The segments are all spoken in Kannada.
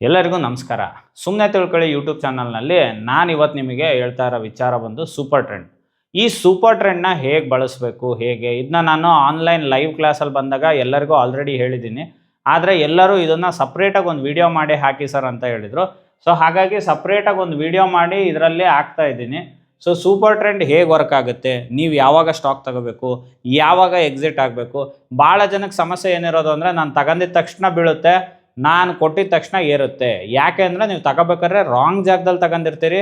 ಎಲ್ಲರಿಗೂ ನಮಸ್ಕಾರ. ಸುಮ್ಮನೆ ತಿಳ್ಕೊಳ್ಳಿ ಯೂಟ್ಯೂಬ್ ಚಾನಲ್ನಲ್ಲಿ ನಾನು ಇವತ್ತು ನಿಮಗೆ ಹೇಳ್ತಾ ಇರೋ ವಿಚಾರ ಬಂದು ಸೂಪರ್ ಟ್ರೆಂಡ್. ಈ ಸೂಪರ್ ಟ್ರೆಂಡ್ನ ಹೇಗೆ ಬಳಸಬೇಕು, ಹೇಗೆ ಇದನ್ನ ನಾನು ಆನ್ಲೈನ್ ಲೈವ್ ಕ್ಲಾಸಲ್ಲಿ ಬಂದಾಗ ಎಲ್ಲರಿಗೂ ಆಲ್ರೆಡಿ ಹೇಳಿದ್ದೀನಿ. ಆದರೆ ಎಲ್ಲರೂ ಇದನ್ನು ಸಪ್ರೇಟಾಗಿ ಒಂದು ವಿಡಿಯೋ ಮಾಡಿ ಹಾಕಿ ಸರ್ ಅಂತ ಹೇಳಿದರು. ಸೊ ಹಾಗಾಗಿ ಸಪ್ರೇಟಾಗಿ ಒಂದು ವಿಡಿಯೋ ಮಾಡಿ ಇದರಲ್ಲಿ ಹಾಕ್ತಾ ಇದ್ದೀನಿ. ಸೊ ಸೂಪರ್ ಟ್ರೆಂಡ್ ಹೇಗೆ ವರ್ಕ್ ಆಗುತ್ತೆ, ನೀವು ಯಾವಾಗ ಸ್ಟಾಕ್ ತಗೋಬೇಕು, ಯಾವಾಗ ಎಕ್ಸಿಟ್ ಆಗಬೇಕು. ಭಾಳ ಜನಕ್ಕೆ ಸಮಸ್ಯೆ ಏನಿರೋದು ಅಂದರೆ ನಾನು ತಗೊಂಡಿದ್ದ ತಕ್ಷಣ ಬೀಳುತ್ತೆ, ನಾನು ಕೊಟ್ಟಿದ ತಕ್ಷಣ ಏರುತ್ತೆ. ಯಾಕೆ ಅಂದರೆ ನೀವು ತಗೋಬೇಕಾದ್ರೆ ರಾಂಗ್ ಜಾಗದಲ್ಲಿ ತಗೊಂಡಿರ್ತೀರಿ,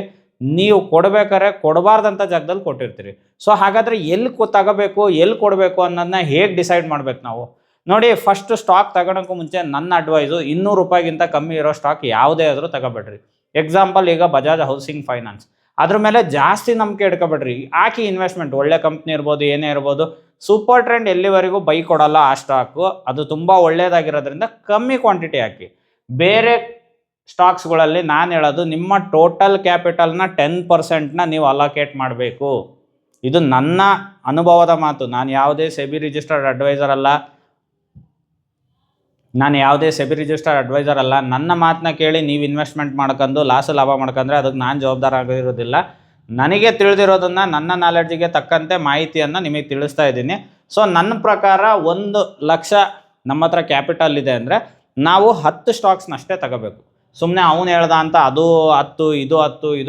ನೀವು ಕೊಡಬೇಕಾದ್ರೆ ಕೊಡಬಾರ್ದಂಥ ಜಾಗದಲ್ಲಿ ಕೊಟ್ಟಿರ್ತೀರಿ. ಸೊ ಹಾಗಾದರೆ ಎಲ್ಲಿ ತಗೋಬೇಕು, ಎಲ್ಲಿ ಕೊಡಬೇಕು ಅನ್ನೋದನ್ನ ಹೇಗೆ ಡಿಸೈಡ್ ಮಾಡ್ಬೇಕು ನಾವು. ನೋಡಿ, ಫಸ್ಟ್ ಸ್ಟಾಕ್ ತಗೊಳಕ್ಕೂ ಮುಂಚೆ ನನ್ನ ಅಡ್ವೈಸು ₹200 ಕಮ್ಮಿ ಇರೋ ಸ್ಟಾಕ್ ಯಾವುದೇ ಆದರೂ ತಗೋಬೇಡ್ರಿ. ಎಕ್ಸಾಂಪಲ್, ಈಗ ಬಜಾಜ್ ಹೌಸಿಂಗ್ ಫೈನಾನ್ಸ್, ಅದ್ರ ಮೇಲೆ ಜಾಸ್ತಿ ನಂಬಿಕೆ ಇಟ್ಕೊಬೇಡ್ರಿ. ಹಾಕಿ ಇನ್ವೆಸ್ಟ್ಮೆಂಟ್, ಒಳ್ಳೆ ಕಂಪ್ನಿ ಇರ್ಬೋದು, ಏನೇ ಇರ್ಬೋದು. ಸೂಪರ್ ಟ್ರೆಂಡ್ ಎಲ್ಲಿವರೆಗೂ ಬೈ ಕೊಡಲ್ಲ ಆ ಸ್ಟಾಕು, ಅದು ತುಂಬ ಒಳ್ಳೆಯದಾಗಿರೋದ್ರಿಂದ ಕಮ್ಮಿ ಕ್ವಾಂಟಿಟಿ ಹಾಕಿ. ಬೇರೆ ಸ್ಟಾಕ್ಸ್ಗಳಲ್ಲಿ ನಾನು ಹೇಳೋದು, ನಿಮ್ಮ ಟೋಟಲ್ ಕ್ಯಾಪಿಟಲ್ನ 10% ನೀವು ಅಲೋಕೇಟ್ ಮಾಡಬೇಕು. ಇದು ನನ್ನ ಅನುಭವದ ಮಾತು. ನಾನು ಯಾವುದೇ ಸೆಬಿ ರಿಜಿಸ್ಟರ್ಡ್ ಅಡ್ವೈಸರ್ ಅಲ್ಲ. ನನ್ನ ಮಾತನ್ನ ಕೇಳಿ ನೀವು ಇನ್ವೆಸ್ಟ್ಮೆಂಟ್ ಮಾಡ್ಕೊಂಡು ಲಾಸ್ ಲಾಭ ಮಾಡ್ಕೊಂಡ್ರೆ ಅದಕ್ಕೆ ನಾನು ಜವಾಬ್ದಾರ ಆಗಿರೋದಿಲ್ಲ. ನನಗೆ ತಿಳಿದಿರೋದನ್ನು, ನನ್ನ ನಾಲೆಡ್ಜಿಗೆ ತಕ್ಕಂತೆ ಮಾಹಿತಿಯನ್ನು ನಿಮಗೆ ತಿಳಿಸ್ತಾ ಇದ್ದೀನಿ. ಸೊ ನನ್ನ ಪ್ರಕಾರ 1,00,000 ನಮ್ಮ ಹತ್ರ ಕ್ಯಾಪಿಟಲ್ ಇದೆ ಅಂದರೆ ನಾವು 10 ಸ್ಟಾಕ್ಸ್ನಷ್ಟೇ ತಗೋಬೇಕು. ಸುಮ್ಮನೆ ಅವನು ಹೇಳ್ದ ಅಂತ ಅದು 10 ಇದು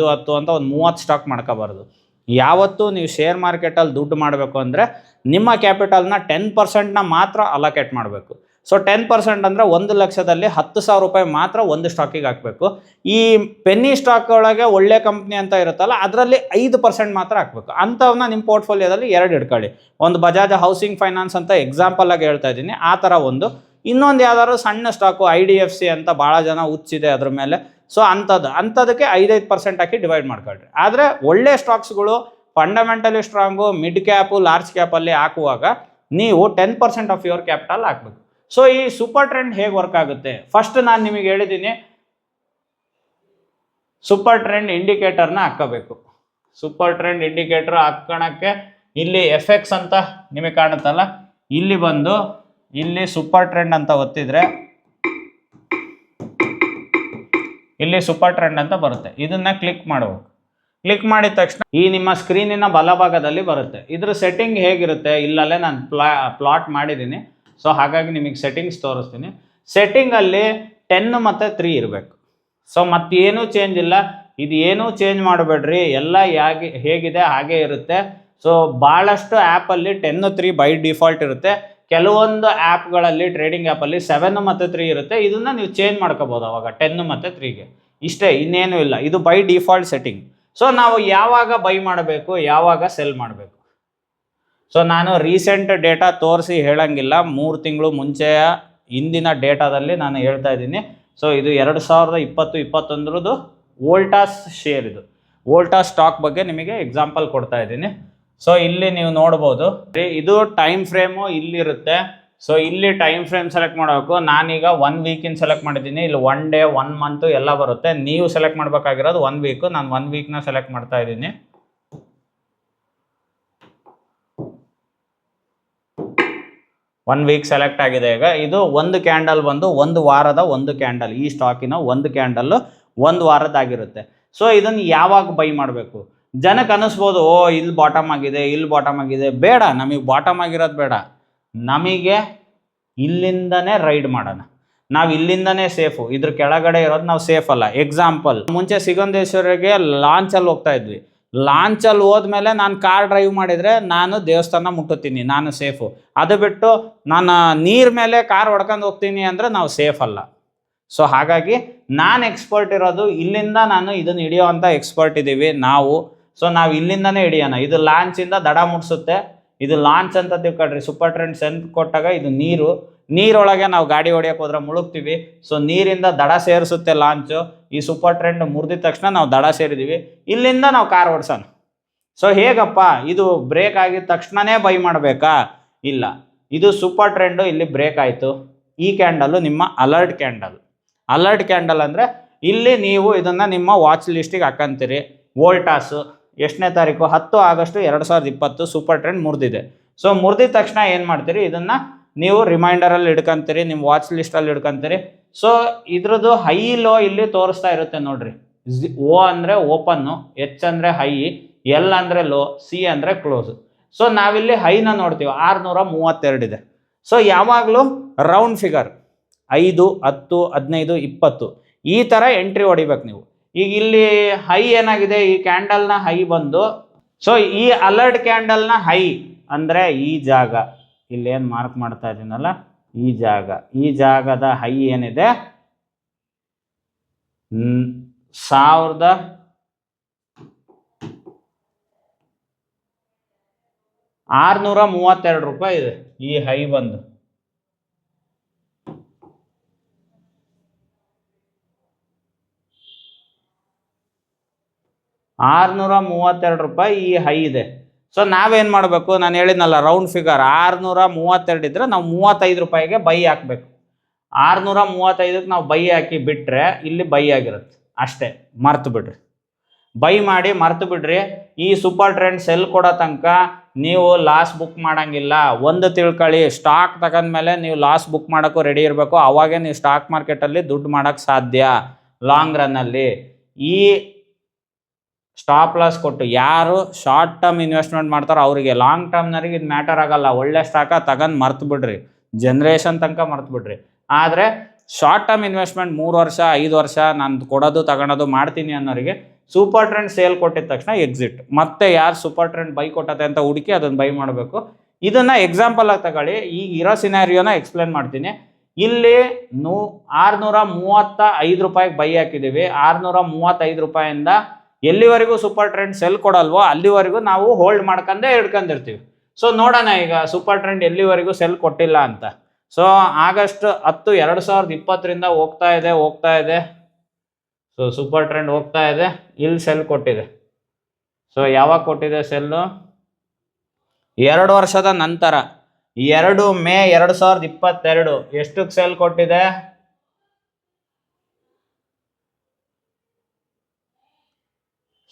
10 ಅಂತ ಒಂದು 30 ಸ್ಟಾಕ್ ಮಾಡ್ಕೋಬಾರ್ದು. ಯಾವತ್ತೂ ನೀವು ಶೇರ್ ಮಾರ್ಕೆಟಲ್ಲಿ ದುಡ್ಡು ಮಾಡಬೇಕು ಅಂದರೆ ನಿಮ್ಮ ಕ್ಯಾಪಿಟಲ್ನ 10%ನ ಮಾತ್ರ ಅಲೋಕೇಟ್ ಮಾಡಬೇಕು. ಸೊ 10% ಅಂದರೆ 1,00,000ದಲ್ಲಿ ₹10,000 ಮಾತ್ರ ಒಂದು ಸ್ಟಾಕಿಗೆ ಹಾಕಬೇಕು. ಈ ಪೆನ್ನಿ ಸ್ಟಾಕ್ ಒಳಗೆ ಒಳ್ಳೆ ಕಂಪ್ನಿ ಅಂತ ಇರುತ್ತಲ್ಲ, ಅದರಲ್ಲಿ 5% ಮಾತ್ರ ಹಾಕಬೇಕು. ಅಂಥವನ್ನ ನಿಮ್ಮ ಪೋರ್ಟ್ಫೋಲಿಯೋದಲ್ಲಿ 2 ಇಟ್ಕೊಳ್ಳಿ. ಒಂದು ಬಜಾಜ್ ಹೌಸಿಂಗ್ ಫೈನಾನ್ಸ್ ಅಂತ ಎಕ್ಸಾಂಪಲ್ ಆಗಿ ಹೇಳ್ತಾ ಇದ್ದೀನಿ, ಆ ಥರ ಒಂದು. ಇನ್ನೊಂದು ಯಾವ್ದಾದ್ರು ಸಣ್ಣ ಸ್ಟಾಕು IDFC ಅಂತ ಭಾಳ ಜನ ಹುಚ್ಚಿದೆ ಅದ್ರ ಮೇಲೆ. ಸೊ ಅಂಥದಕ್ಕೆ 5% ಹಾಕಿ ಡಿವೈಡ್ ಮಾಡ್ಕೊಳ್ರಿ. ಆದರೆ ಒಳ್ಳೆ ಸ್ಟಾಕ್ಸ್ಗಳು fundamentally strong, mid cap, large ಕ್ಯಾಪಲ್ಲಿ ಹಾಕುವಾಗ ನೀವು 10% ಆಫ್ ಯುವರ್ ಕ್ಯಾಪಿಟಲ್ ಹಾಕಬೇಕು. ಸೊ ಈ ಸೂಪರ್ ಟ್ರೆಂಡ್ ಹೇಗೆ ವರ್ಕ್ ಆಗುತ್ತೆ, ಫಸ್ಟ್ ನಾನು ನಿಮಗೆ ಹೇಳಿದ್ದೀನಿ, ಸೂಪರ್ ಟ್ರೆಂಡ್ ಇಂಡಿಕೇಟರ್ನ ಹಾಕೋಬೇಕು. ಸೂಪರ್ ಟ್ರೆಂಡ್ ಇಂಡಿಕೇಟರ್ ಹಾಕೋಣಕ್ಕೆ ಇಲ್ಲಿ FX ಅಂತ ನಿಮಗೆ ಕಾಣುತ್ತಲ್ಲ, ಇಲ್ಲಿ ಬಂದು ಇಲ್ಲಿ ಸೂಪರ್ ಟ್ರೆಂಡ್ ಅಂತ ಒತ್ತಿದ್ರೆ ಇಲ್ಲಿ ಸೂಪರ್ ಟ್ರೆಂಡ್ ಅಂತ ಬರುತ್ತೆ. ಇದನ್ನ ಕ್ಲಿಕ್ ಮಾಡಬೇಕು. ಕ್ಲಿಕ್ ಮಾಡಿದ ತಕ್ಷಣ ಈ ನಿಮ್ಮ ಸ್ಕ್ರೀನಿನ ಬಲಭಾಗದಲ್ಲಿ ಬರುತ್ತೆ. ಇದ್ರ ಸೆಟ್ಟಿಂಗ್ ಹೇಗಿರುತ್ತೆ, ಇಲ್ಲಲ್ಲೇ ನಾನು ಪ್ಲಾಟ್ ಮಾಡಿದ್ದೀನಿ. ಸೊ ಹಾಗಾಗಿ ನಿಮಗೆ ಸೆಟ್ಟಿಂಗ್ಸ್ ತೋರಿಸ್ತೀನಿ. ಸೆಟ್ಟಿಂಗಲ್ಲಿ 10 ಮತ್ತು 3 ಇರಬೇಕು. ಸೊ ಮತ್ತೇನೂ ಚೇಂಜ್ ಇಲ್ಲ, ಇದು ಏನೂ ಚೇಂಜ್ ಮಾಡಬೇಡ್ರಿ, ಎಲ್ಲ ಹೇಗಿದೆ ಹಾಗೇ ಇರುತ್ತೆ. ಸೊ ಭಾಳಷ್ಟು ಆ್ಯಪಲ್ಲಿ 10, 3 ಬೈ ಡಿಫಾಲ್ಟ್ ಇರುತ್ತೆ. ಕೆಲವೊಂದು ಆ್ಯಪ್ಗಳಲ್ಲಿ, ಟ್ರೇಡಿಂಗ್ ಆ್ಯಪಲ್ಲಿ 7 ಮತ್ತು 3 ಇರುತ್ತೆ. ಇದನ್ನು ನೀವು ಚೇಂಜ್ ಮಾಡ್ಕೋಬೋದು ಅವಾಗ 10 ಮತ್ತು 3ಗೆ. ಇಷ್ಟೇ, ಇನ್ನೇನು ಇಲ್ಲ. ಇದು ಬೈ ಡಿಫಾಲ್ಟ್ ಸೆಟ್ಟಿಂಗ್. ಸೊ ನಾವು ಯಾವಾಗ ಬೈ ಮಾಡಬೇಕು, ಯಾವಾಗ ಸೆಲ್ ಮಾಡಬೇಕು. ಸೊ ನಾನು ರೀಸೆಂಟ್ ಡೇಟಾ ತೋರಿಸಿ ಹೇಳಂಗಿಲ್ಲ, 3 ತಿಂಗಳು ಮುಂಚೆಯ ಹಿಂದಿನ ಡೇಟಾದಲ್ಲಿ ನಾನು ಹೇಳ್ತಾ ಇದ್ದೀನಿ. ಸೊ ಇದು 2020-21 ವೋಲ್ಟಾಸ್ ಶೇರ್, ಇದು ವೋಲ್ಟಾಸ್ ಸ್ಟಾಕ್ ಬಗ್ಗೆ ನಿಮಗೆ ಎಕ್ಸಾಂಪಲ್ ಕೊಡ್ತಾ ಇದ್ದೀನಿ. ಸೊ ಇಲ್ಲಿ ನೀವು ನೋಡ್ಬೋದು, ಇದು ಟೈಮ್ ಫ್ರೇಮು ಇಲ್ಲಿರುತ್ತೆ. ಸೊ ಇಲ್ಲಿ ಟೈಮ್ ಫ್ರೇಮ್ ಸೆಲೆಕ್ಟ್ ಮಾಡಬೇಕು. ನಾನೀಗ 1 ವೀಕಿನ ಸೆಲೆಕ್ಟ್ ಮಾಡಿದ್ದೀನಿ. ಇಲ್ಲಿ 1 ಡೇ, 1 ಮಂತು ಎಲ್ಲ ಬರುತ್ತೆ. ನೀವು ಸೆಲೆಕ್ಟ್ ಮಾಡಬೇಕಾಗಿರೋದು 1 ವೀಕು. ನಾನು 1 ವೀಕ್ನ ಸೆಲೆಕ್ಟ್ ಮಾಡ್ತಾ ಇದ್ದೀನಿ. 1 ವೀಕ್ ಸೆಲೆಕ್ಟ್ ಆಗಿದೆ. ಈಗ ಇದು ಒಂದು ಕ್ಯಾಂಡಲ್ ಬಂದು 1 ವಾರದ ಒಂದು ಕ್ಯಾಂಡಲ್, ಈ ಸ್ಟಾಕಿನ ಒಂದು ಕ್ಯಾಂಡಲ್ಲು 1 ವಾರದ್ದಾಗಿರುತ್ತೆ. ಸೊ ಇದನ್ನು ಯಾವಾಗ ಬೈ ಮಾಡಬೇಕು. ಜನಕ್ಕೆ ಅನ್ನಿಸ್ಬೋದು, ಇಲ್ಲಿ ಬಾಟಮ್ ಆಗಿದೆ, ಇಲ್ಲಿ ಬಾಟಮ್ ಆಗಿದೆ. ಬೇಡ, ನಮಗೆ ಬಾಟಮ್ ಆಗಿರೋದು ಬೇಡ, ನಮಗೆ ಇಲ್ಲಿಂದನೇ ರೈಡ್ ಮಾಡೋಣ. ನಾವು ಇಲ್ಲಿಂದನೇ ಸೇಫು, ಇದ್ರ ಕೆಳಗಡೆ ಇರೋದು ನಾವು ಸೇಫ್ ಅಲ್ಲ. ಎಕ್ಸಾಂಪಲ್, ಮುಂಚೆ ಸಿಗಂಧೇಶ್ವರಿಗೆ ಲಾಂಚಲ್ಲಿ ಹೋಗ್ತಾ ಇದ್ವಿ. ಲಾಂಚಲ್ಲಿ ಹೋದ್ಮೇಲೆ ನಾನು ಕಾರ್ ಡ್ರೈವ್ ಮಾಡಿದರೆ ನಾನು ದೇವಸ್ಥಾನ ಮುಟ್ಟುತ್ತೀನಿ, ನಾನು ಸೇಫು. ಅದು ಬಿಟ್ಟು ನಾನು ನೀರ್ ಮೇಲೆ ಕಾರ್ ಹೊಡ್ಕೊಂಡು ಹೋಗ್ತೀನಿ ಅಂದರೆ ನಾವು ಸೇಫ್ ಅಲ್ಲ. ಸೊ ಹಾಗಾಗಿ ನಾನು ಎಕ್ಸ್ಪರ್ಟ್ ಇರೋದು ಇಲ್ಲಿಂದ, ನಾನು ಇದನ್ನು ಹಿಡಿಯೋ ಅಂಥ ಎಕ್ಸ್ಪರ್ಟ್ ಇದ್ದೀವಿ ನಾವು. ಸೊ ನಾವು ಇಲ್ಲಿಂದನೇ ಹಿಡಿಯೋಣ. ಇದು ಲಾಂಚಿಂದ ದಡ ಮುಟ್ಸುತ್ತೆ. ಇದು ಲಾಂಚ್ ಅಂತ ತಿಳ್ಕೊಳ್ರಿ. ಸೂಪರ್ ಟ್ರೆಂಡ್ ಸೆಂಟ್ ಕೊಟ್ಟಾಗ ಇದು ನೀರೊಳಗೆ ನಾವು ಗಾಡಿ ಹೊಡಿಯೋಕೆ ಹೋದ್ರೆ ಮುಳುಗ್ತೀವಿ. ಸೊ ನೀರಿಂದ ದಡ ಸೇರಿಸುತ್ತೆ ಲಾಂಚು. ಈ ಸೂಪರ್ ಟ್ರೆಂಡ್ ಮುರಿದ ತಕ್ಷಣ ನಾವು ದಡ ಸೇರಿದ್ದೀವಿ, ಇಲ್ಲಿಂದ ನಾವು ಕಾರ್ ಓಡಿಸೋಣ. ಸೊ ಹೇಗಪ್ಪ, ಇದು ಬ್ರೇಕ್ ಆಗಿದ ತಕ್ಷಣವೇ ಬೈ ಮಾಡಬೇಕಾ? ಇಲ್ಲ, ಇದು ಸೂಪರ್ ಟ್ರೆಂಡು ಇಲ್ಲಿ ಬ್ರೇಕ್ ಆಯಿತು. ಈ ಕ್ಯಾಂಡಲ್ಲು ನಿಮ್ಮ ಅಲರ್ಟ್ ಕ್ಯಾಂಡಲ್. ಅಲರ್ಟ್ ಕ್ಯಾಂಡಲ್ ಅಂದರೆ ಇಲ್ಲಿ ನೀವು ಇದನ್ನು ನಿಮ್ಮ ವಾಚ್ ಲಿಸ್ಟಿಗೆ ಹಾಕಂತೀರಿ. ವೋಲ್ಟಾಸು ಎಷ್ಟನೇ ತಾರೀಕು, 10 ಆಗಸ್ಟ್ 2020 ಸೂಪರ್ ಟ್ರೆಂಡ್ ಮುರಿದಿದೆ. ಸೊ ಮುರಿದಿದ ತಕ್ಷಣ ಏನು ಮಾಡ್ತೀರಿ, ಇದನ್ನು ನೀವು ರಿಮೈಂಡರಲ್ಲಿ ಇಡ್ಕೊಂತೀರಿ, ನಿಮ್ಮ ವಾಚ್ ಲಿಸ್ಟಲ್ಲಿ ಇಡ್ಕೊಂತೀರಿ. ಸೊ ಇದ್ರದ್ದು ಹೈ ಲೋ ಇಲ್ಲಿ ತೋರಿಸ್ತಾ ಇರುತ್ತೆ ನೋಡ್ರಿ. ಓ ಅಂದರೆ ಓಪನ್ನು, ಎಚ್ ಅಂದರೆ ಹೈ, ಎಲ್ ಅಂದರೆ ಲೋ, ಸಿ ಅಂದರೆ ಕ್ಲೋಸ್. ಸೊ ನಾವಿಲ್ಲಿ ಹೈನ ನೋಡ್ತೀವಿ 632 ಇದೆ. ಸೊ ಯಾವಾಗಲೂ ರೌಂಡ್ ಫಿಗರ್ 5, 10, 15, 20 ಈ ಥರ ಎಂಟ್ರಿ ಹೊಡಿಬೇಕು ನೀವು. ಈಗ ಇಲ್ಲಿ ಹೈ ಏನಾಗಿದೆ, ಈ ಕ್ಯಾಂಡಲ್ನ ಹೈ ಬಂದು, ಸೊ ಈ ಅಲರ್ಟ್ ಕ್ಯಾಂಡಲ್ನ ಹೈ ಅಂದರೆ ಈ ಜಾಗ, ಇಲ್ಲಿ ಏನು ಮಾರ್ಕ್ ಮಾಡ್ತಾ ಇದ್ದೀನಲ್ಲ ಈ ಜಾಗದ ಹೈ ಏನಿದೆ 1632 ರೂಪಾಯಿ ಇದೆ ಈ ಹೈ ಬಂದು. ₹632 ಈ ಹೈ ಇದೆ. ಸೊ ನಾವೇನು ಮಾಡಬೇಕು, ನಾನು ಹೇಳಿದ್ನಲ್ಲ ರೌಂಡ್ ಫಿಗರ್ 632 ಇದ್ರೆ ನಾವು ₹35 ಬೈ ಹಾಕಬೇಕು. 635ಕ್ಕೆ ನಾವು ಬೈ ಹಾಕಿ ಬಿಟ್ಟರೆ ಇಲ್ಲಿ ಬೈ ಆಗಿರುತ್ತೆ ಅಷ್ಟೇ, ಮರ್ತು ಬಿಡ್ರಿ. ಬೈ ಮಾಡಿ ಮರ್ತು ಬಿಡ್ರಿ. ಈ ಸೂಪರ್ ಟ್ರೆಂಡ್ ಸೆಲ್ ಕೊಡೋ ತನಕ ನೀವು ಲಾಸ್ ಬುಕ್ ಮಾಡೋಂಗಿಲ್ಲ. ಒಂದು ತಿಳ್ಕೊಳ್ಳಿ, ಸ್ಟಾಕ್ ತಗೊಂಡ್ಮೇಲೆ ನೀವು ಲಾಸ್ ಬುಕ್ ಮಾಡೋಕ್ಕೂ ರೆಡಿ ಇರಬೇಕು. ಅವಾಗೇ ನೀವು ಸ್ಟಾಕ್ ಮಾರ್ಕೆಟಲ್ಲಿ ದುಡ್ಡು ಮಾಡೋಕ್ಕೆ ಸಾಧ್ಯ ಲಾಂಗ್ ರನ್ನಲ್ಲಿ. ಈ ಸ್ಟಾಪ್ ಲಾಸ್ ಕೊಟ್ಟು ಯಾರು ಶಾರ್ಟ್ ಟರ್ಮ್ ಇನ್ವೆಸ್ಟ್ಮೆಂಟ್ ಮಾಡ್ತಾರೋ ಅವರಿಗೆ, ಲಾಂಗ್ ಟರ್ಮ್ನವ್ರಿಗೆ ಇದು ಮ್ಯಾಟರ್ ಆಗಲ್ಲ. ಒಳ್ಳೆ ಸ್ಟಾಕ ತಗೊಂಡು ಮರ್ತು ಬಿಡ್ರಿ, ಜನ್ರೇಷನ್ ತನಕ ಮರ್ತು ಬಿಡ್ರಿ. ಆದರೆ ಶಾರ್ಟ್ ಟರ್ಮ್ ಇನ್ವೆಸ್ಟ್ಮೆಂಟ್ 3 ವರ್ಷ 5 ವರ್ಷ ನಾನು ಕೊಡೋದು ತಗೊಳೋದು ಮಾಡ್ತೀನಿ ಅನ್ನೋರಿಗೆ ಸೂಪರ್ ಟ್ರೆಂಡ್ ಸೇಲ್ ಕೊಟ್ಟಿದ ತಕ್ಷಣ ಎಕ್ಸಿಟ್. ಮತ್ತೆ ಯಾರು ಸೂಪರ್ ಟ್ರೆಂಡ್ ಬೈ ಕೊಟ್ಟತೆ ಅಂತ ಹುಡುಕಿ ಅದನ್ನು ಬೈ ಮಾಡಬೇಕು. ಇದನ್ನು ಎಕ್ಸಾಂಪಲ್ ಆಗಿ ತಗೊಳ್ಳಿ. ಈಗ ಇರೋ ಸಿನಾರಿಯೋನ ಎಕ್ಸ್ಪ್ಲೇನ್ ಮಾಡ್ತೀನಿ. ಇಲ್ಲಿ 635 ರೂಪಾಯಿಗೆ ಬೈ ಹಾಕಿದ್ದೀವಿ. 635 ರೂಪಾಯಿಂದ ಎಲ್ಲಿವರೆಗೂ ಸೂಪರ್ ಟ್ರೆಂಡ್ ಸೆಲ್ ಕೊಡಲ್ವೋ ಅಲ್ಲಿವರೆಗೂ ನಾವು ಹೋಲ್ಡ್ ಮಾಡ್ಕೊಂಡೇ ಹಿಡ್ಕೊಂಡಿರ್ತೀವಿ. ಸೊ ನೋಡೋಣ ಈಗ ಸೂಪರ್ ಟ್ರೆಂಡ್ ಎಲ್ಲಿವರೆಗೂ ಸೆಲ್ ಕೊಟ್ಟಿಲ್ಲ ಅಂತ. ಸೊ ಆಗಸ್ಟ್ 10, 2020 ಹೋಗ್ತಾ ಇದೆ. ಸೊ ಸೂಪರ್ ಟ್ರೆಂಡ್ ಹೋಗ್ತಾ ಇದೆ, ಇಲ್ಲಿ ಸೆಲ್ ಕೊಟ್ಟಿದೆ. ಸೊ ಯಾವಾಗ ಕೊಟ್ಟಿದೆ ಸೆಲ್ಲು? 2 ವರ್ಷದ ನಂತರ 2 ಮೇ 2022 ಎಷ್ಟಕ್ಕೆ ಸೆಲ್ ಕೊಟ್ಟಿದೆ?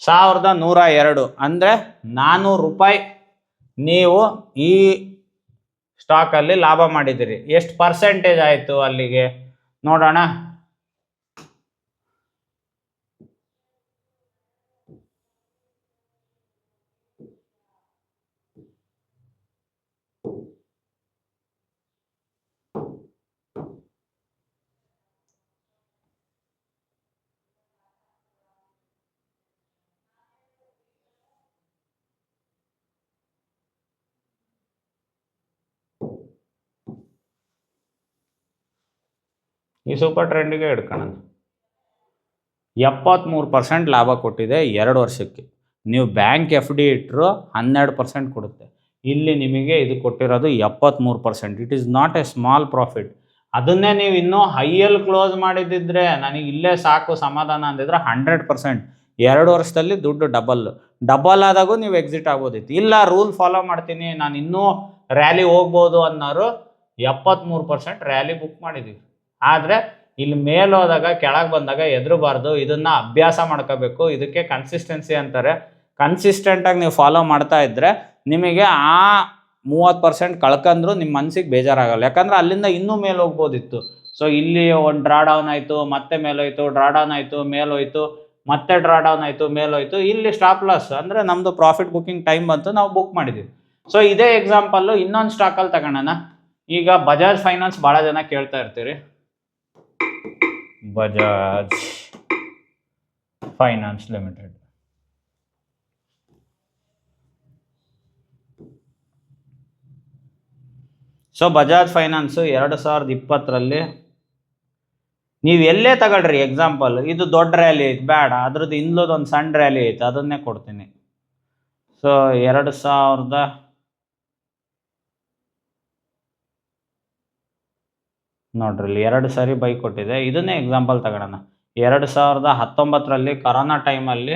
1102. ಅಂದರೆ 400 ರೂಪಾಯಿ ನೀವು ಈ ಸ್ಟಾಕಲ್ಲಿ ಲಾಭ ಮಾಡಿದ್ದೀರಿ. ಎಷ್ಟು ಪರ್ಸೆಂಟೇಜ್ ಆಯಿತು ಅಲ್ಲಿಗೆ ನೋಡೋಣ. ಈ ಸೂಪರ್ ಟ್ರೆಂಡಿಗೆ ಹಿಡ್ಕೊಳ್ಳೋಣ. 73% ಲಾಭ ಕೊಟ್ಟಿದೆ 2 ವರ್ಷಕ್ಕೆ. ನೀವು ಬ್ಯಾಂಕ್ FD ಇಟ್ಟರು 12% ಕೊಡುತ್ತೆ. ಇಲ್ಲಿ ನಿಮಗೆ ಇದು ಕೊಟ್ಟಿರೋದು 73%. It is not A small profit. ಅದನ್ನೇ ನೀವು ಇನ್ನೂ ಹೈಯಲ್ಲಿ ಕ್ಲೋಸ್ ಮಾಡಿದ್ದಿದ್ರೆ ನನಗೆ ಇಲ್ಲೇ ಸಾಕು ಸಮಾಧಾನ ಅಂದಿದ್ರೆ 100%. 2 ವರ್ಷದಲ್ಲಿ ದುಡ್ಡು ಡಬಲ್ ಆದಾಗೂ ನೀವು ಎಕ್ಸಿಟ್ ಆಗ್ಬೋದಿತ್ತು. ಇಲ್ಲ ರೂಲ್ ಫಾಲೋ ಮಾಡ್ತೀನಿ ನಾನು ಇನ್ನೂ ರ್ಯಾಲಿ ಹೋಗ್ಬೋದು ಅನ್ನೋರು 73% ರ್ಯಾಲಿ ಬುಕ್ ಮಾಡಿದ್ದೀವಿ. ಆದರೆ ಇಲ್ಲಿ ಮೇಲೋದಾಗ ಕೆಳಗೆ ಬಂದಾಗ ಎದುರಬಾರ್ದು. ಇದನ್ನು ಅಭ್ಯಾಸ ಮಾಡ್ಕೋಬೇಕು. ಇದಕ್ಕೆ ಕನ್ಸಿಸ್ಟೆನ್ಸಿ ಅಂತಾರೆ. ಕನ್ಸಿಸ್ಟೆಂಟಾಗಿ ನೀವು ಫಾಲೋ ಮಾಡ್ತಾ ಇದ್ದರೆ ನಿಮಗೆ ಆ 30% ಕಳ್ಕೊಂಡ್ರು ನಿಮ್ಮ ಮನಸ್ಸಿಗೆ ಬೇಜಾರಾಗಲ್ಲ. ಯಾಕಂದರೆ ಅಲ್ಲಿಂದ ಇನ್ನೂ ಮೇಲೆ ಹೋಗ್ಬೋದಿತ್ತು. ಸೊ ಇಲ್ಲಿ ಒಂದು ಡ್ರಾ ಡೌನ್ ಆಯಿತು, ಮತ್ತೆ ಮೇಲೋಯ್ತು, ಡ್ರಾ ಡೌನ್ ಆಯಿತು, ಮೇಲೋಯ್ತು, ಮತ್ತೆ ಡ್ರಾ ಡೌನ್ ಆಯಿತು, ಮೇಲೋಯ್ತು. ಇಲ್ಲಿ ಸ್ಟಾಪ್ ಲಾಸ್ ಅಂದರೆ ನಮ್ಮದು ಪ್ರಾಫಿಟ್ ಬುಕ್ಕಿಂಗ್ ಟೈಮ್ ಬಂತು, ನಾವು ಬುಕ್ ಮಾಡಿದ್ದೀವಿ. ಸೊ ಇದೇ ಎಕ್ಸಾಂಪಲ್ಲು ಇನ್ನೊಂದು ಸ್ಟಾಕಲ್ಲಿ ತಗೊಳ್ಳೋಣ. ಈಗ ಬಜಾಜ್ ಫೈನಾನ್ಸ್ ಭಾಳ ಜನ ಕೇಳ್ತಾ ಇರ್ತೀರಿ. Bajaj finance limited. So Bajaj finance 2020ರಲ್ಲಿ ನೀವು ಎಲ್ಲೇ ತಗೊಳ್ರಿ ಎಕ್ಸಾಂಪಲ್, ಇದು ದೊಡ್ಡ ರ್ಯಾಲಿ ಐತೆ ಬೇಡ, ಅದ್ರದ್ದು ಇನ್ನೊಂದು ಸಣ್ಣ ರ್ಯಾಲಿ ಐತೆ ಅದನ್ನೇ ಕೊಡ್ತೀನಿ. ಸೊ 2000 ನೋಡ್ರಿ ಇಲ್ಲಿ 2 ಸಾರಿ ಬೈ ಕೊಟ್ಟಿದೆ. ಇದನ್ನೇ ಎಕ್ಸಾಂಪಲ್ ತಗೊಳ್ಳೋಣ. 2019ರಲ್ಲಿ ಕರೋನಾ ಟೈಮಲ್ಲಿ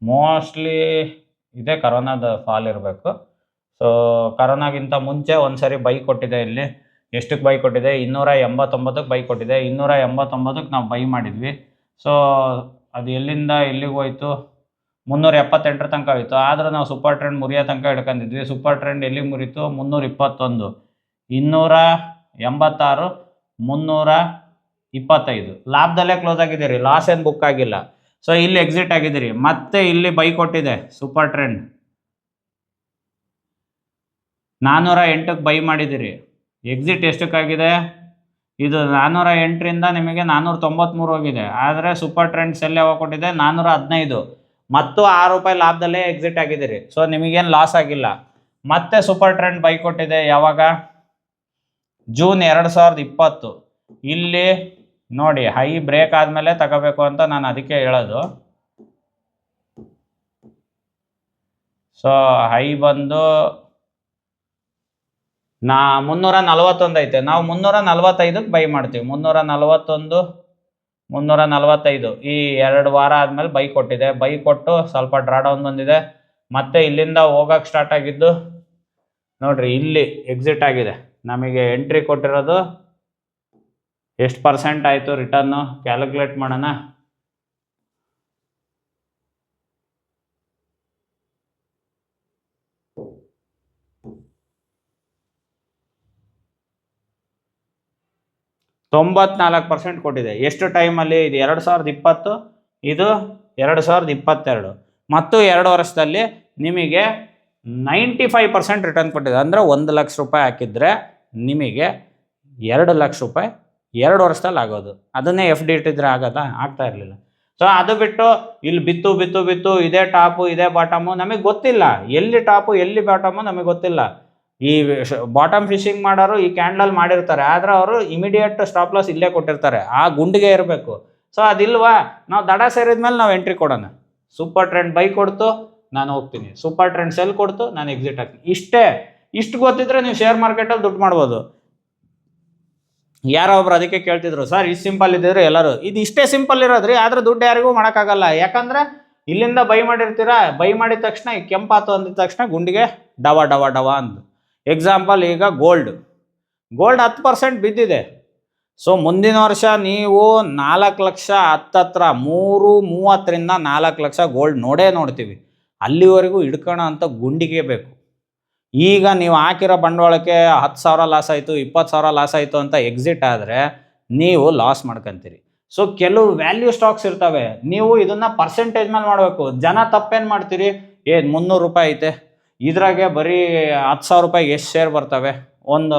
ಮೋಸ್ಟ್ಲಿ ಇದೇ ಕರೋನಾದ ಫಾಲ್ ಇರಬೇಕು. ಸೊ ಕರೋನಾಗಿಂತ ಮುಂಚೆ ಒಂದು ಸಾರಿ ಬೈ ಕೊಟ್ಟಿದೆ. ಇಲ್ಲಿ ಎಷ್ಟಕ್ಕೆ ಬೈ ಕೊಟ್ಟಿದೆ? 289ಕ್ಕೆ ಬೈ ಕೊಟ್ಟಿದೆ. 289ಕ್ಕೆ ನಾವು ಬೈ ಮಾಡಿದ್ವಿ. ಸೊ ಅದು ಎಲ್ಲಿಂದ ಎಲ್ಲಿಗೆ ಹೋಯ್ತು? 378 ತನಕ ಹೋಯ್ತು. ಆದರೆ ನಾವು ಸೂಪರ್ ಟ್ರೆಂಡ್ ಮುರಿಯೋ ತನಕ ಹಿಡ್ಕೊಂಡಿದ್ವಿ. ಸೂಪರ್ ಟ್ರೆಂಡ್ ಎಲ್ಲಿಗೆ ಮುರಿತು? 321, 286, 25 ಲಾಭದಲ್ಲೇ ಕ್ಲೋಸ್ ಆಗಿದ್ದೀರಿ, ಲಾಸ್ ಏನು ಬುಕ್ ಆಗಿಲ್ಲ. ಸೊ ಇಲ್ಲಿ ಎಕ್ಸಿಟ್ ಆಗಿದ್ದೀರಿ. ಮತ್ತೆ ಇಲ್ಲಿ ಬೈ ಕೊಟ್ಟಿದೆ ಸೂಪರ್ ಟ್ರೆಂಡ್ 408ಕ್ಕೆ ಬೈ ಮಾಡಿದ್ದೀರಿ. ಎಕ್ಸಿಟ್ ಎಷ್ಟಕ್ಕಾಗಿದೆ? ಇದು 408ರಿಂದ ನಿಮಗೆ 493 ಹೋಗಿದೆ. ಆದರೆ ಸೂಪರ್ ಟ್ರೆಂಡ್ ಸೆಲ್ ಯಾವಾಗ ಕೊಟ್ಟಿದೆ? 415 ಮತ್ತು ₹6 ಲಾಭದಲ್ಲೇ ಎಕ್ಸಿಟ್ ಆಗಿದ್ದೀರಿ. ಸೊ ನಿಮಗೇನು ಲಾಸ್ ಆಗಿಲ್ಲ. ಮತ್ತೆ ಸೂಪರ್ ಟ್ರೆಂಡ್ ಬೈ ಕೊಟ್ಟಿದೆ ಯಾವಾಗ? ಜೂನ್ 2020. ಇಲ್ಲಿ ನೋಡಿ ಹೈ ಬ್ರೇಕ್ ಆದಮೇಲೆ ತಗೋಬೇಕು ಅಂತ ನಾನು ಅದಕ್ಕೆ ಹೇಳೋದು. ಸೊ ಹೈ ಬಂದು 341 ಐತೆ, ನಾವು 345ಕ್ಕೆ ಬೈ ಮಾಡ್ತೀವಿ. 341 345 ಈ 2 ವಾರ ಆದಮೇಲೆ ಬೈ ಕೊಟ್ಟಿದೆ. ಬೈ ಕೊಟ್ಟು ಸ್ವಲ್ಪ ಡ್ರಾಡೌನ್ ಬಂದಿದೆ. ಮತ್ತೆ ಇಲ್ಲಿಂದ ಹೋಗಕ್ಕೆ ಸ್ಟಾರ್ಟ್ ಆಗಿದ್ದು ನೋಡ್ರಿ, ಇಲ್ಲಿ ಎಕ್ಸಿಟ್ ಆಗಿದೆ. ನಮಗೆ ಎಂಟ್ರಿ ಕೊಟ್ಟಿರೋದು ಎಷ್ಟು ಪರ್ಸೆಂಟ್ ಆಯಿತು ರಿಟರ್ನು ಕ್ಯಾಲ್ಕುಲೇಟ್ ಮಾಡೋಣ. $94 ಕೊಟ್ಟಿದೆ. ಎಷ್ಟು ಟೈಮಲ್ಲಿ? ಇದು 2020, ಇದು 2022 ಮತ್ತು 2 ವರ್ಷದಲ್ಲಿ ನಿಮಗೆ 95% ರಿಟರ್ನ್ ಕೊಟ್ಟಿದೆ. ಅಂದರೆ ₹1,00,000 ಹಾಕಿದರೆ ನಿಮಗೆ ₹2,00,000 2 ವರ್ಷದಲ್ಲಿ ಆಗೋದು. ಅದನ್ನೇ FD ಇಟ್ಟಿದ್ರೆ ಆಗೋದಾ? ಆಗ್ತಾ ಇರಲಿಲ್ಲ. ಸೊ ಅದು ಬಿಟ್ಟು ಇಲ್ಲಿ ಬಿತ್ತು ಇದೇ ಟಾಪು ಇದೇ ಬಾಟಮು ನಮಗೆ ಗೊತ್ತಿಲ್ಲ. ಎಲ್ಲಿ ಟಾಪು ಎಲ್ಲಿ ಬಾಟಮು ನಮಗೆ ಗೊತ್ತಿಲ್ಲ. ಈ ಬಾಟಮ್ ಫಿಶಿಂಗ್ ಮಾಡೋರು ಈ ಕ್ಯಾಂಡಲ್ ಮಾಡಿರ್ತಾರೆ, ಆದರೆ ಅವರು ಇಮಿಡಿಯೇಟ್ ಸ್ಟಾಪ್ ಲಾಸ್ ಇಲ್ಲೇ ಕೊಟ್ಟಿರ್ತಾರೆ. ಆ ಗುಂಡಿಗೆ ಇರಬೇಕು. ಸೊ ಅದಿಲ್ವಾ, ನಾವು ದಡ ಸೇರಿದ್ಮೇಲೆ ನಾವು ಎಂಟ್ರಿ ಕೊಡೋಣ. ಸೂಪರ್ ಟ್ರೆಂಡ್ ಬೈ ಕೊಡ್ತು, ನಾನು ಹೋಗ್ತೀನಿ. ಸೂಪರ್ ಟ್ರೆಂಡ್ ಸೆಲ್ ಕೊಡ್ತು, ನಾನು ಎಕ್ಸಿಟ್ ಆಗ್ತೀನಿ. ಇಷ್ಟು ಗೊತ್ತಿದ್ರೆ ನೀವು ಶೇರ್ ಮಾರ್ಕೆಟಲ್ಲಿ ದುಡ್ಡು ಮಾಡ್ಬೋದು. ಯಾರೋ ಒಬ್ರು ಅದಕ್ಕೆ ಕೇಳ್ತಿದ್ರು, ಸರ್ ಇಷ್ಟು ಸಿಂಪಲ್ ಇದ್ದಿದ್ರೆ ಎಲ್ಲರೂ ಇದು ಇಷ್ಟೇ ಸಿಂಪಲ್ ಇರೋದ್ರಿ, ಆದರೆ ದುಡ್ಡು ಯಾರಿಗೂ ಮಾಡೋಕ್ಕಾಗಲ್ಲ. ಯಾಕಂದರೆ ಇಲ್ಲಿಂದ ಬೈ ಮಾಡಿರ್ತೀರಾ, ಬೈ ಮಾಡಿದ ತಕ್ಷಣ ಈ ಕೆಂಪಾತು ಅಂದಿದ ತಕ್ಷಣ ಗುಂಡಿಗೆ ಡವ ಡವ ಡವ ಅಂದು. ಎಕ್ಸಾಂಪಲ್ ಈಗ ಗೋಲ್ಡ್ 10% ಬಿದ್ದಿದೆ. ಸೊ ಮುಂದಿನ ವರ್ಷ ನೀವು 4 ಲಕ್ಷ ಹತ್ತತ್ರ 330ರಿಂದ 4 ಲಕ್ಷ ಗೋಲ್ಡ್ ನೋಡ್ತೀವಿ. ಅಲ್ಲಿವರೆಗೂ ಹಿಡ್ಕೋಣ ಅಂತ ಗುಂಡಿಗೆ ಬೇಕು. ಈಗ ನೀವು ಹಾಕಿರೋ ಬಂಡವಾಳಕ್ಕೆ 10,000 ಲಾಸ್ ಆಯಿತು, 20,000 ಲಾಸ್ ಆಯಿತು ಅಂತ ಎಕ್ಸಿಟ್ ಆದರೆ ನೀವು ಲಾಸ್ ಮಾಡ್ಕೊತೀರಿ. ಸೊ ಕೆಲವು ವ್ಯಾಲ್ಯೂ ಸ್ಟಾಕ್ಸ್ ಇರ್ತವೆ, ನೀವು ಇದನ್ನು ಪರ್ಸೆಂಟೇಜ್ ಮೇಲೆ ಮಾಡಬೇಕು. ಜನ ತಪ್ಪೇನು ಮಾಡ್ತೀರಿ, ₹300 ಐತೆ, ಇದ್ರಾಗೆ ಬರೀ ₹10,000 ಎಷ್ಟು ಶೇರ್ ಬರ್ತವೆ? ಒಂದು